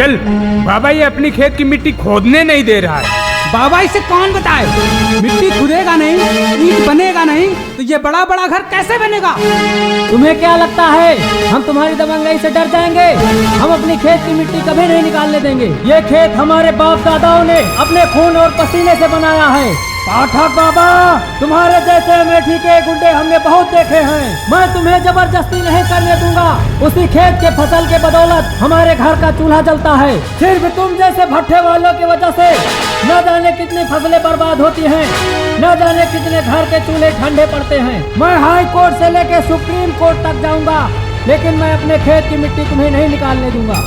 चल। बाबा ये अपनी खेत की मिट्टी खोदने नहीं दे रहा है। बाबा इसे कौन बताए, मिट्टी खुदेगा नहीं, ईंट बनेगा नहीं तो ये बड़ा बड़ा घर कैसे बनेगा। तुम्हें क्या लगता है हम तुम्हारी दबंगई से डर जाएंगे? हम अपनी खेत की मिट्टी कभी नहीं निकालने देंगे। ये खेत हमारे बाप दादाओं ने अपने खून और पसीने से बनाया है। पाठक बाबा, तुम्हारे जैसे अमेठी के गुंडे हमने बहुत देखे हैं। मैं तुम्हें जबरदस्ती नहीं करने दूंगा। उसी खेत के फसल के बदौलत हमारे घर का चूल्हा जलता है। सिर्फ तुम जैसे भट्ठे वालों की वजह से न जाने कितनी फसलें बर्बाद होती हैं, न जाने कितने घर के चूल्हे ठंडे पड़ते हैं। मैं हाई कोर्ट से लेकर सुप्रीम कोर्ट तक जाऊंगा, लेकिन मैं अपने खेत की मिट्टी तुम्हें नहीं निकालने दूंगा।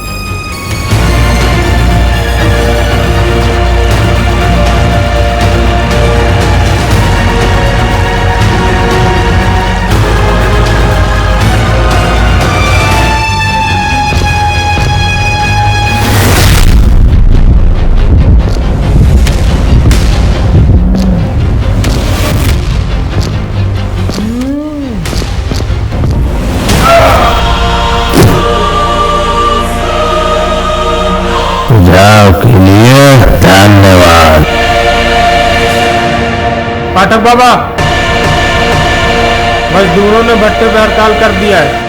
के लिए धन्यवाद। पाठक बाबा, मजदूरों ने भट्टे पे हड़ताल कर दिया है।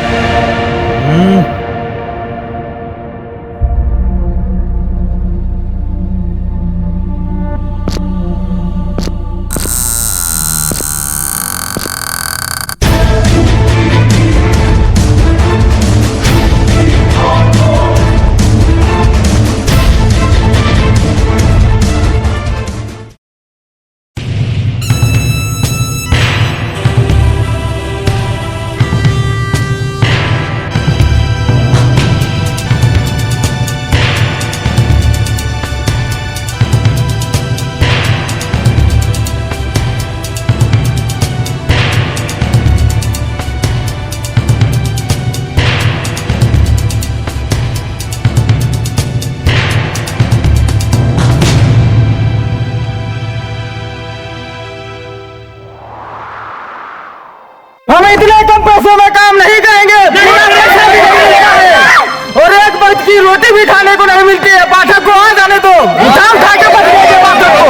हम इतने कम पैसों में काम नहीं करेंगे और एक वक्त की रोटी भी खाने को नहीं मिलती है। पाठक को आ जाने दो, जाम खा के बच गए पाठक को।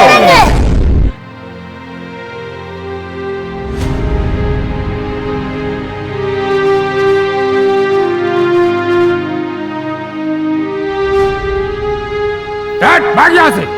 भाग यहाँ से।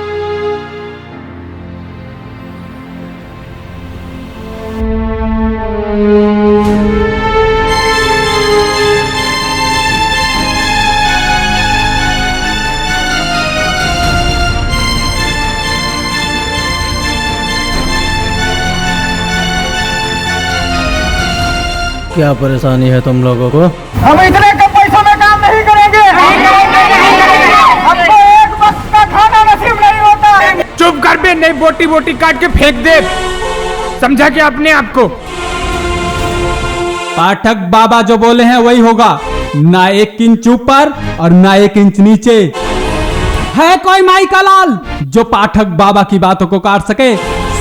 क्या परेशानी है तुम लोगों को? हम इतने कम पैसों में काम नहीं करेंगे। हमको एक वक्त का खाना नसीब नहीं होता। चुप कर बे, नहीं बोटी बोटी काट के फेंक दे। समझा क्या अपने आप को? पाठक बाबा जो बोले हैं वही होगा, ना 1 इंच ऊपर और ना 1 इंच नीचे। है कोई माई का लाल जो पाठक बाबा की बातों को काट सके?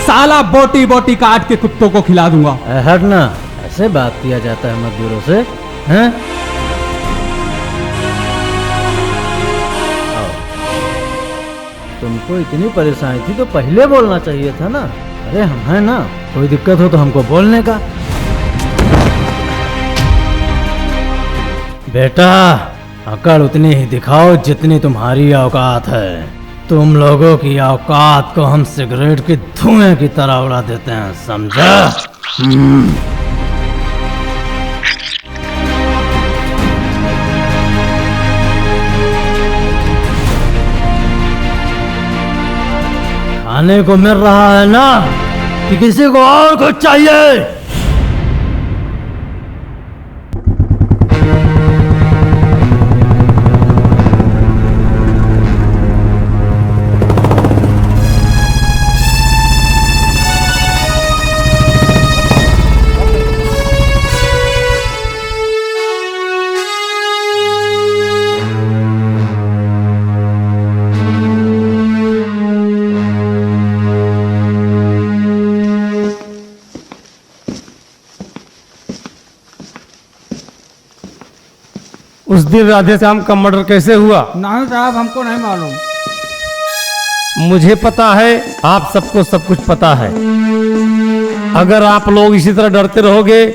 साला बोटी बोटी काट के कुत्तों को खिला दूंगा। हटना, ऐसे बात किया जाता है मजदूरों से? हैं? तुमको इतनी परेशानी थी तो पहले बोलना चाहिए था ना। अरे हम हैं ना, कोई दिक्कत हो तो हमको बोलने का। बेटा, अकड़ उतनी ही दिखाओ जितनी तुम्हारी औकात है। तुम लोगों की औकात को हम सिगरेट के धुएं की तरह उड़ा देते हैं, समझा? खाने को मिल रहा है ना कि किसी को और कुछ चाहिए? दिन राधे श्याम का मर्डर कैसे हुआ? नहीं साहब, हमको नहीं मालूम। मुझे पता है, आप सबको सब कुछ पता है। अगर आप लोग इसी तरह डरते रहोगे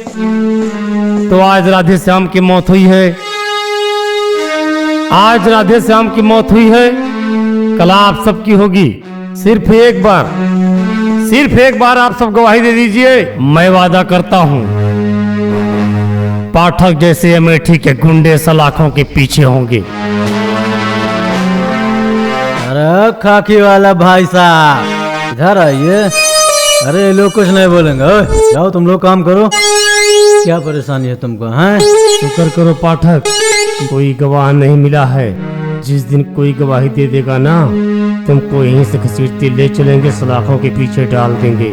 तो आज राधे श्याम की मौत हुई है। आज राधे श्याम की मौत हुई है, कल आप सबकी होगी। सिर्फ एक बार आप सब गवाही दे दीजिए। मैं वादा करता हूं, पाठक जैसे अमेठी के गुंडे सलाखों के पीछे होंगे। अरे खाकी वाला भाई साहब, इधर आइए। अरे ये लोग कुछ नहीं बोलेंगे। ओए, जाओ तुम लोग काम करो। क्या परेशानी है तुमको? हैं? शुक्र करो पाठक, कोई गवाह नहीं मिला है। जिस दिन कोई गवाही दे देगा ना, तुमको यहीं से घसीटते ले चलेंगे, सलाखों के पीछे डाल देंगे।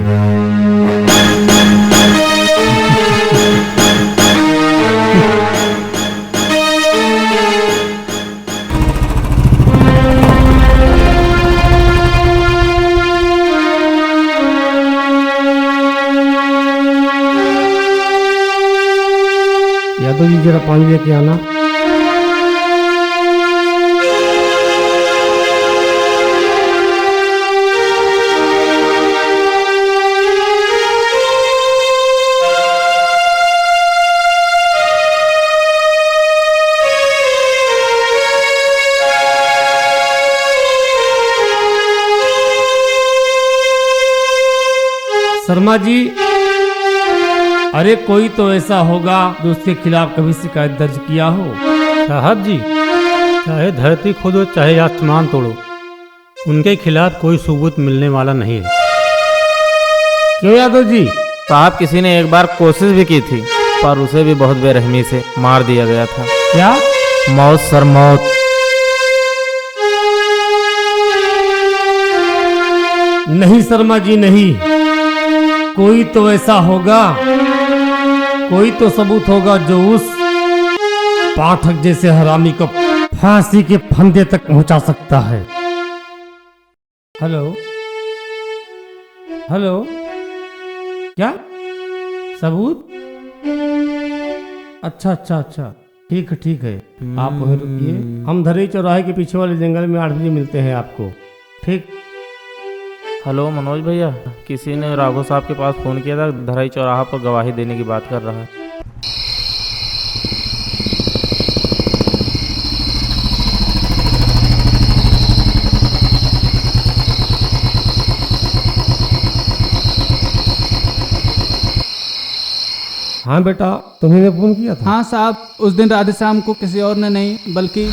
यादव जी जरा पानी लेके आना। शर्मा जी, अरे कोई तो ऐसा होगा जो उसके खिलाफ कभी शिकायत दर्ज किया हो। साहब जी, चाहे धरती खोदो चाहे आसमान तोड़ो, उनके खिलाफ कोई सबूत मिलने वाला नहीं है। क्यों यादव जी? साहब, किसी ने एक बार कोशिश भी की थी, पर उसे भी बहुत बेरहमी से मार दिया गया था। क्या? मौत सर, मौत। नहीं शर्मा जी, नहीं। कोई तो ऐसा होगा, कोई तो सबूत होगा जो उस पाठक जैसे हरामी को फांसी के फंदे तक पहुंचा सकता है। हेलो हेलो, क्या सबूत? अच्छा अच्छा अच्छा, ठीक है। आप वहीं रुकिए, हम धरई चौराहे के पीछे वाले जंगल में 8 बजे मिलते हैं आपको। ठीक। हेलो मनोज भैया, किसी ने राघव साहब के पास फ़ोन किया था, धराई चौराहा पर गवाही देने की बात कर रहा है। हाँ बेटा, तुम्ही ने फोन किया था? हाँ साहब, उस दिन राधे श्याम को किसी और ने नहीं बल्कि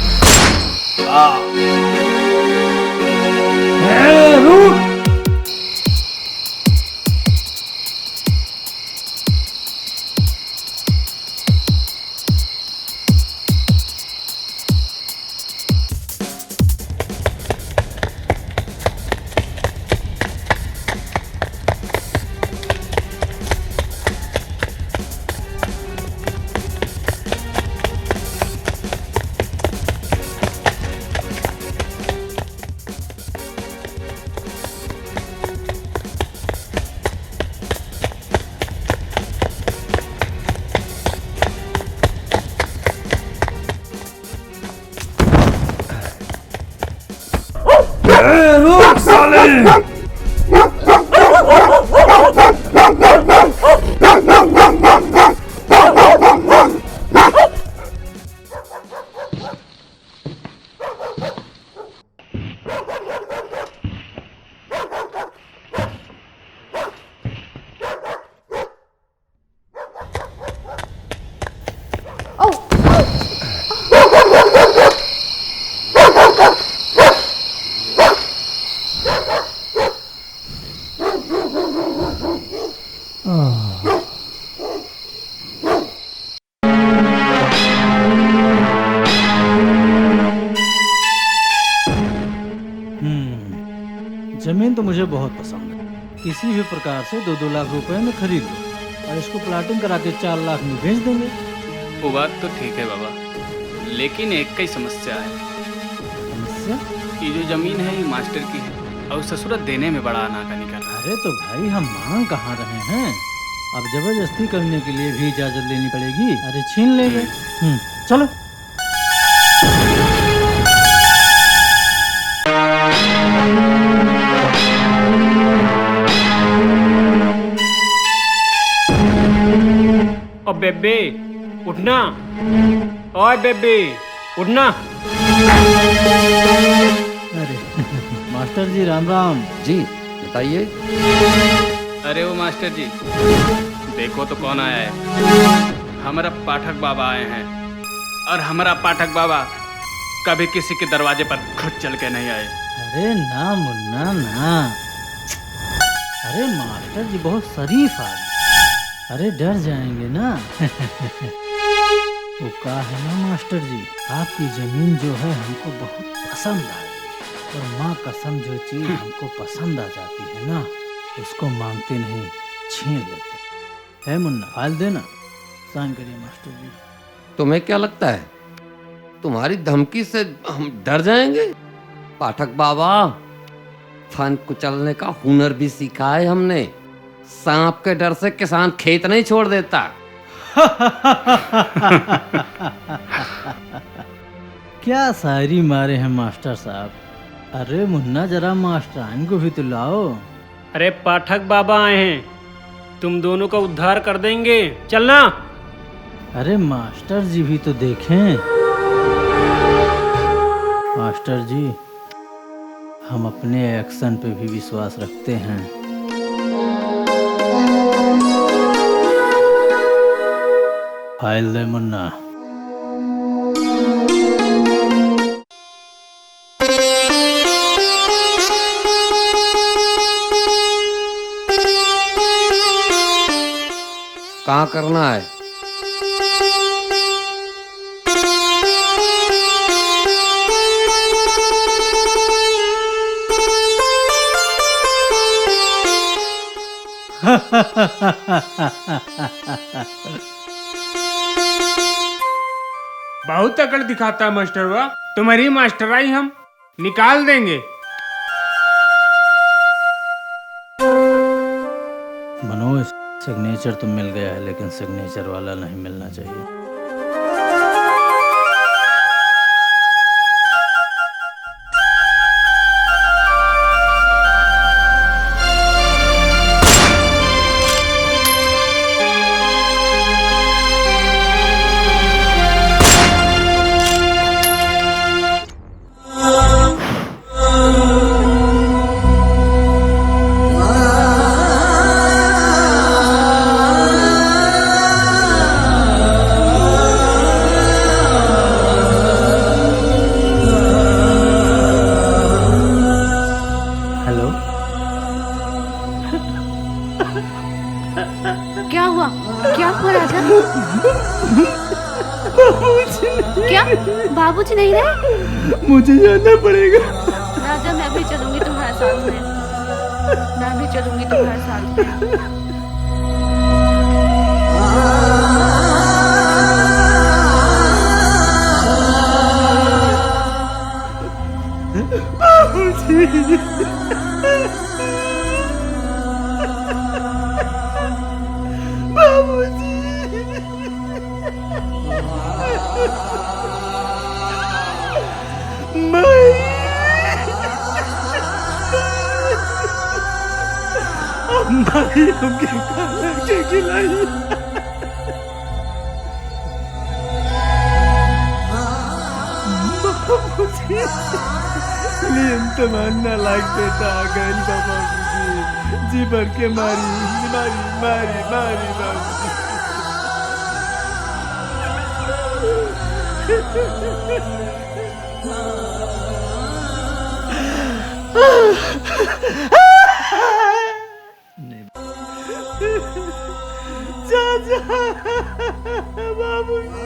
रुक! जमीन तो मुझे बहुत पसंद है। किसी भी प्रकार से 2-2 लाख रुपए में खरीद लो और इसको प्लाटिंग करा के 4 लाख में बेच देंगे। वो बात तो ठीक है बाबा, लेकिन एक कई समस्या है। समस्या? ये जो जमीन है ये मास्टर की है और ससुरा देने में बड़ा आनाकानी कर रहा है। अरे तो भाई हम मांग कहाँ रहे हैं, अब जबरदस्ती करने के लिए भी इजाजत लेनी पड़ेगी। अरे छीन लेंगे। चलो। बेबे उठना, ओए बेबे उठना। अरे मास्टर जी राम राम। जी बताइए। अरे वो मास्टर जी, देखो तो कौन आया है। हमारा पाठक बाबा आए हैं, और हमारा पाठक बाबा कभी किसी के दरवाजे पर खुद चल के नहीं आए। अरे ना मुन्ना ना, अरे मास्टर जी बहुत शरीफ आदमी, अरे डर जाएंगे ना। वो कहा है ना मास्टर जी, आपकी जमीन जो है हमको बहुत पसंद आई, और माँ कसम जो चीज हमको पसंद आ जाती है ना, उसको मांगते नहीं छीन लेते है। मुन्ना फाइल देना, साइन करिए मास्टर जी। तुम्हें क्या लगता है तुम्हारी धमकी से हम डर जाएंगे? पाठक बाबा, फन कुचलने का हुनर भी सीखा है हमने। सांप के डर से किसान खेत नहीं छोड़ देता। क्या शायरी मारे हैं मास्टर साहब। अरे मुन्ना जरा मास्टराइन को भी तो लाओ। अरे पाठक बाबा आए हैं, तुम दोनों का उद्धार कर देंगे, चलना। अरे मास्टर जी भी तो देखें। मास्टर जी, हम अपने एक्शन पे भी विश्वास रखते हैं। फाइल दे मुन्ना। कहाँ करना है? बहुत अकड़ दिखाता है मास्टर हुआ, तुम्हारी मास्टराई हम निकाल देंगे। मनोज, सिग्नेचर तो मिल गया है, लेकिन सिग्नेचर वाला नहीं मिलना चाहिए। क्या हुआ? क्या हुआ राजा? क्या बाबूजी नहीं रहे? मुझे जाना पड़ेगा। राजा मैं भी चलूंगी तुम्हारे साथ में, मैं भी चलूंगी तुम्हारे साथ में। तमन्ना लायक बेटा आ गए बाबूजी, जी भर के मारी मारी मारी मारी बाबूजी। चाचा बाबूजी।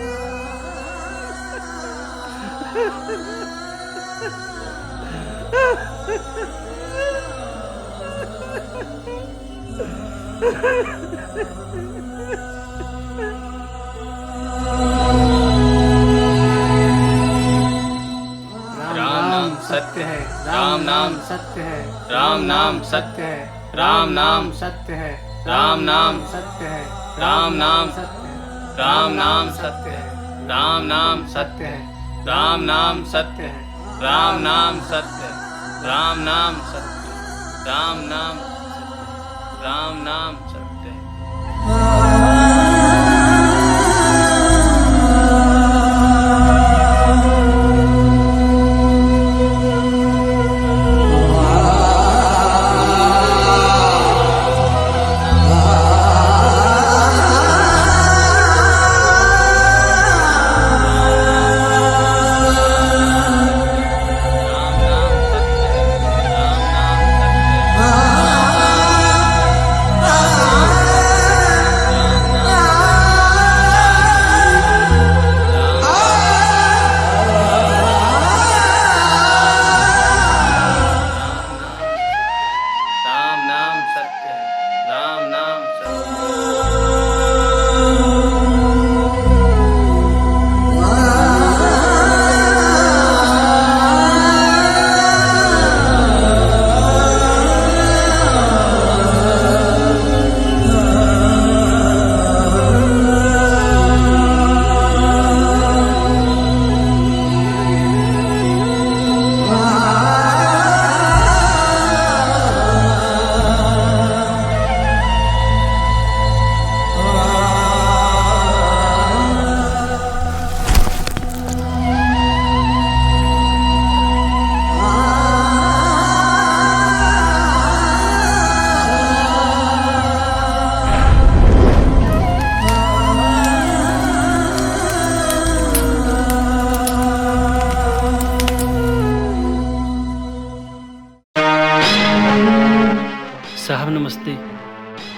राम नाम सत्य है, राम नाम सत्य है, राम नाम सत्य है, राम नाम सत्य है, राम नाम सत्य है, राम नाम सत्य है, राम नाम सत्य है, राम नाम सत्य है, राम नाम सत्य है, राम नाम सत्य है, राम नाम सत्य है, राम नाम, राम नाम सत्य है।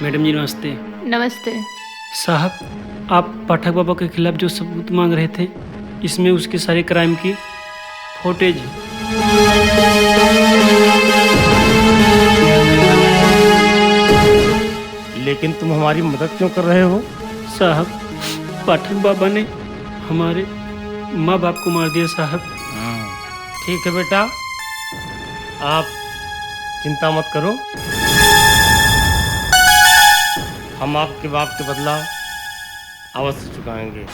मैडम जी नमस्ते। नमस्ते। साहब, आप पाठक बाबा के खिलाफ जो सबूत मांग रहे थे, इसमें उसके सारे क्राइम की फुटेज है। लेकिन तुम हमारी मदद क्यों कर रहे हो? साहब, पाठक बाबा ने हमारे माँ बाप को मार दिया साहब। ठीक है बेटा, आप चिंता मत करो। हम आपके बाप के बदला अवश्य चुकाएंगे।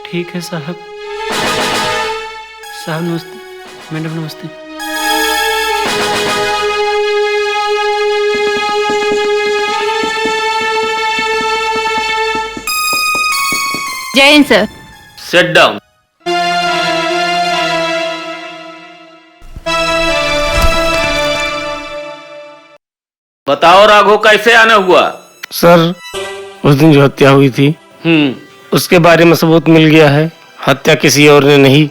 ठीक है साहब। साहब नमस्ते। मैडम नमस्ते। जय हिंद सर। Sit down. बताओ राघव, कैसे आना हुआ? सर, उस दिन जो हत्या हुई थी उसके बारे में सबूत मिल गया है। हत्या किसी और ने नहीं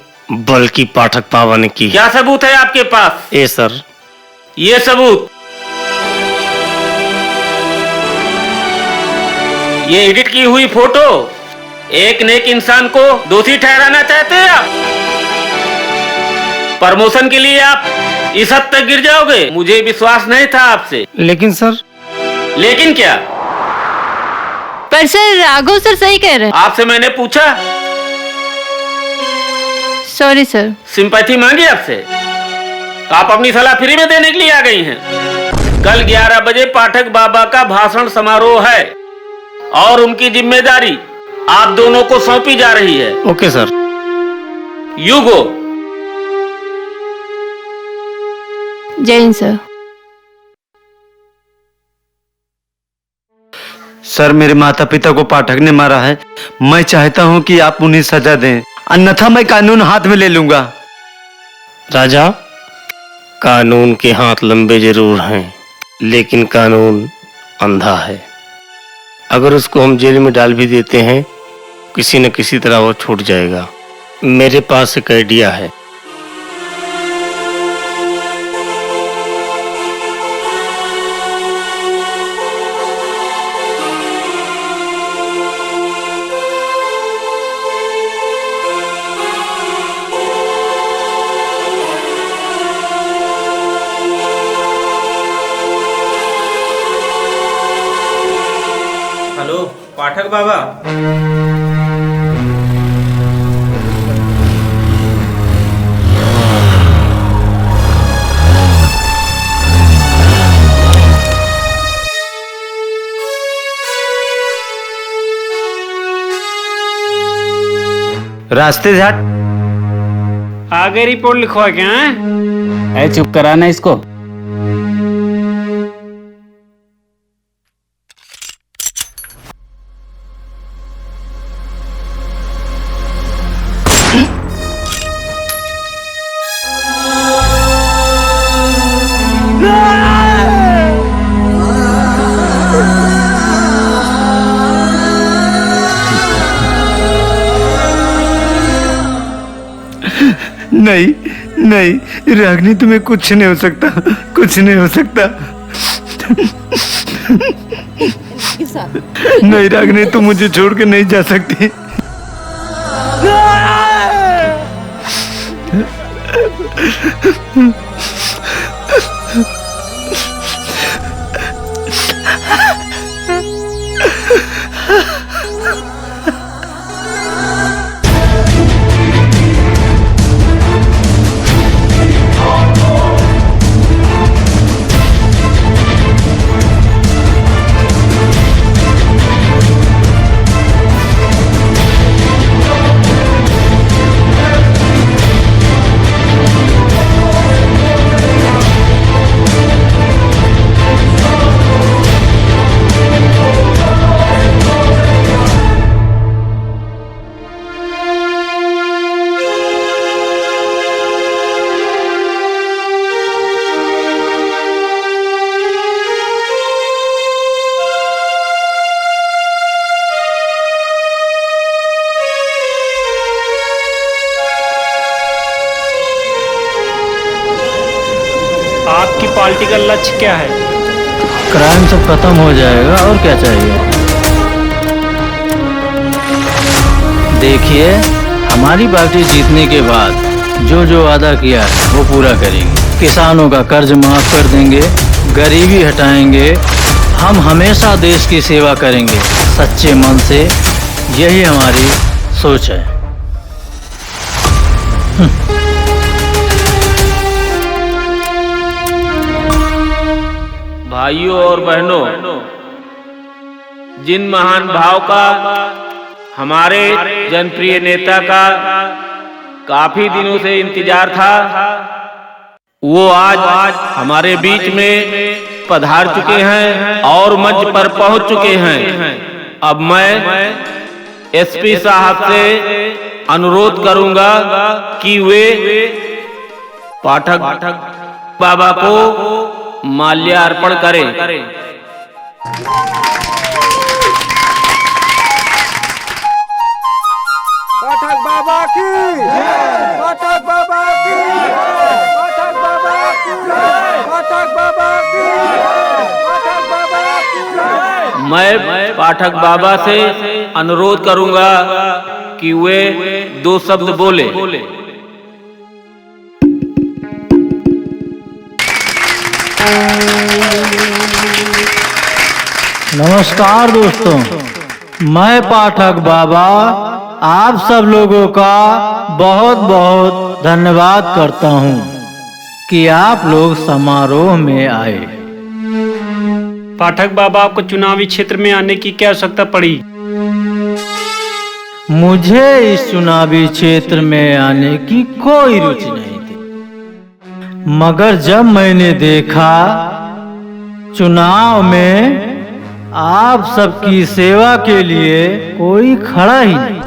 बल्कि पाठक बाबा ने की। क्या सबूत है आपके पास? ए सर, ये सबूत, ये एडिट की हुई फोटो, एक नेक इंसान को दोषी ठहराना चाहते हैं आप? प्रमोशन के लिए आप इस हद तक गिर जाओगे? मुझे विश्वास नहीं था आपसे। लेकिन सर। लेकिन क्या? पर सर, राघव सर सही कह रहे हैं। आपसे मैंने पूछा? Sorry sir. सिंपैथी मांगी आपसे? आप अपनी सलाह फ्री में देने के लिए आ गई हैं। कल 11 बजे पाठक बाबा का भाषण समारोह है और उनकी जिम्मेदारी आप दोनों को सौंपी जा रही है। Okay sir. You go. जय हिंद सर। सर, मेरे माता पिता को पाठक ने मारा है। मैं चाहता हूं कि आप उन्हें सजा दें, अन्यथा मैं कानून हाथ में ले लूंगा। राजा, कानून के हाथ लंबे जरूर हैं, लेकिन कानून अंधा है। अगर उसको हम जेल में डाल भी देते हैं, किसी न किसी तरह वो छूट जाएगा। मेरे पास एक आइडिया है। हेलो पाठक बाबा। रास्ते से हट। आगे रिपोर्ट लिखवा क्या है? चुप कराना इसको। नहीं नहीं रागनी, तुम्हें कुछ नहीं हो सकता, कुछ नहीं हो सकता। नहीं रागनी, तुम मुझे छोड़ के नहीं जा सकती। आपकी पार्टी का लक्ष्य क्या है? क्राइम सब खत्म हो जाएगा और क्या चाहिए। देखिए, हमारी पार्टी जीतने के बाद जो जो वादा किया है वो पूरा करेंगे। किसानों का कर्ज माफ कर देंगे, गरीबी हटाएंगे। हम हमेशा देश की सेवा करेंगे सच्चे मन से, यही हमारी सोच है। भाइयों और बहनों, जिन महान भाव का हमारे जनप्रिय नेता का काफी दिनों से इंतजार था, वो आज हमारे बीच में पधार चुके हैं और मंच पर पहुंच चुके हैं। अब मैं एसपी साहब से अनुरोध करूंगा कि वे पाठक बाबा को माल्यार्पण करें। पाठक बाबा की, पाठक बाबा की, पाठक बाबा की, पाठक बाबा की, पाठक बाबा की। मैं पाठक बाबा से अनुरोध करूंगा कि वे दो शब्द बोले। नमस्कार दोस्तों, मैं पाठक बाबा आप सब लोगों का बहुत बहुत धन्यवाद करता हूं कि आप लोग समारोह में आए। पाठक बाबा, आपको चुनावी क्षेत्र में आने की क्या आवश्यकता पड़ी? मुझे इस चुनावी क्षेत्र में आने की कोई रुचि नहीं थी, मगर जब मैंने देखा चुनाव में आप सबकी सेवा के लिए कोई खड़ा ही नहीं,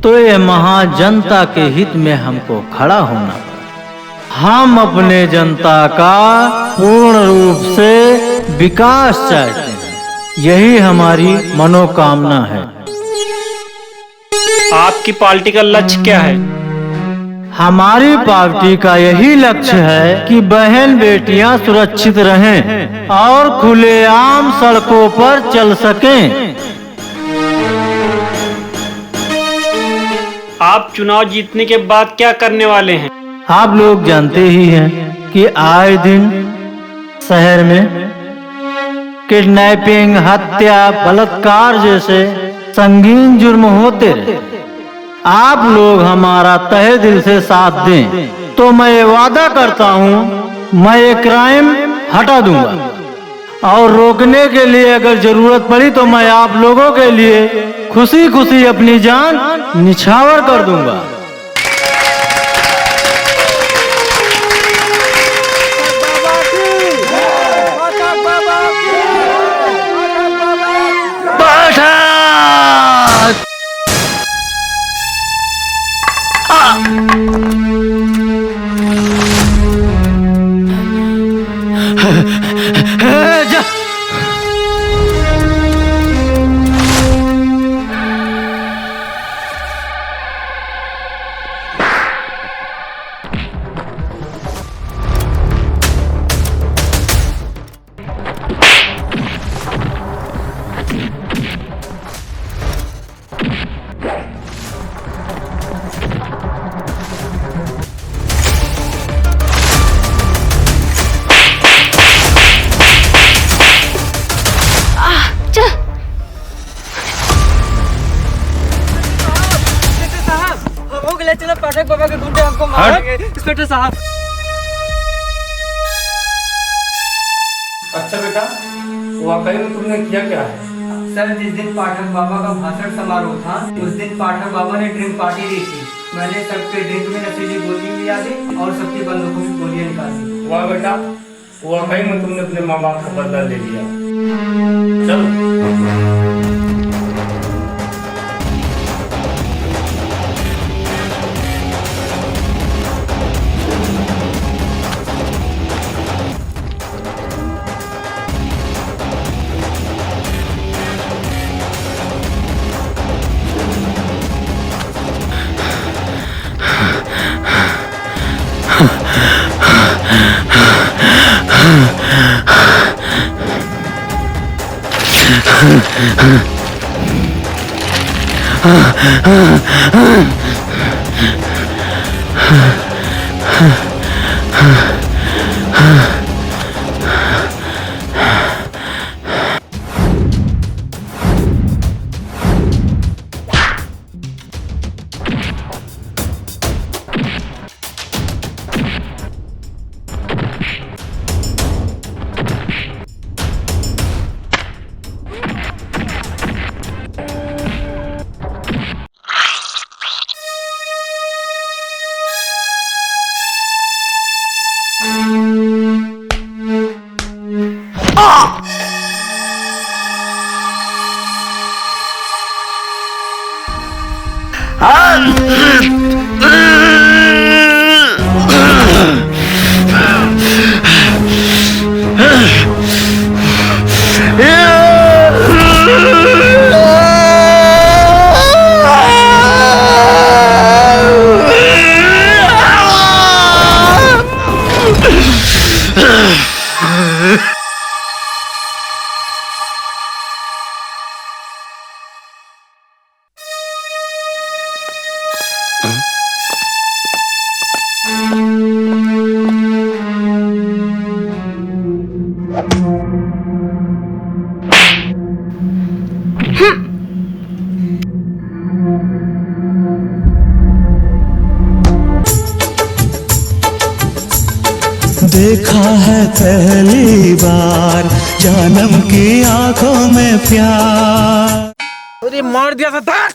तो ये महाजनता के हित में हमको खड़ा होना पड़ा। हम अपने जनता का पूर्ण रूप से विकास चाहते हैं, यही हमारी मनोकामना है। आपकी पार्टी का लक्ष्य क्या है? हमारी पार्टी का यही लक्ष्य है कि बहन बेटियां सुरक्षित रहें और खुलेआम सड़कों पर चल सकें। आप चुनाव जीतने के बाद क्या करने वाले हैं? आप लोग जानते ही हैं कि आए दिन शहर में किडनैपिंग, हत्या, बलात्कार जैसे संगीन जुर्म होते रहे। आप लोग हमारा तहे दिल से साथ दें तो मैं ये वादा करता हूँ मैं ये क्राइम हटा दूंगा, और रोकने के लिए अगर जरूरत पड़ी तो मैं आप लोगों के लिए खुशी खुशी अपनी जान निछावर कर दूंगा। पाठक बाबा के गुंडे हमको मारेंगे इंस्पेक्टर साहब। अच्छा बेटा, वाकई में तुमने किया क्या है? सर, जिस दिन पाठक बाबा का भाषण समारोह था उस दिन पाठक बाबा ने ड्रिंक पार्टी दी थी। मैंने सबके ड्रिंक में नशीली गोली मिला दी और सबकी बंदूकों में गोलियां निकाली। वाह बेटा, वाकई में तुमने अपने माँ बाप का बदला ले लिया। चलो। देखा है पहली बार जानम की आंखों में प्यार। अरे मार दिया था धर।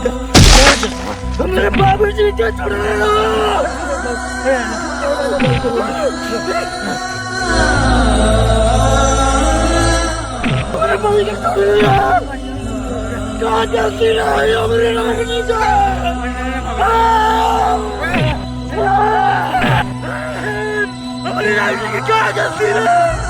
छोड़ मेरे बाबू जी क्या छोड़ेगा कहाँ जाती रहा मेरे रानी का हमारे रानी की कहाँ जाती रहा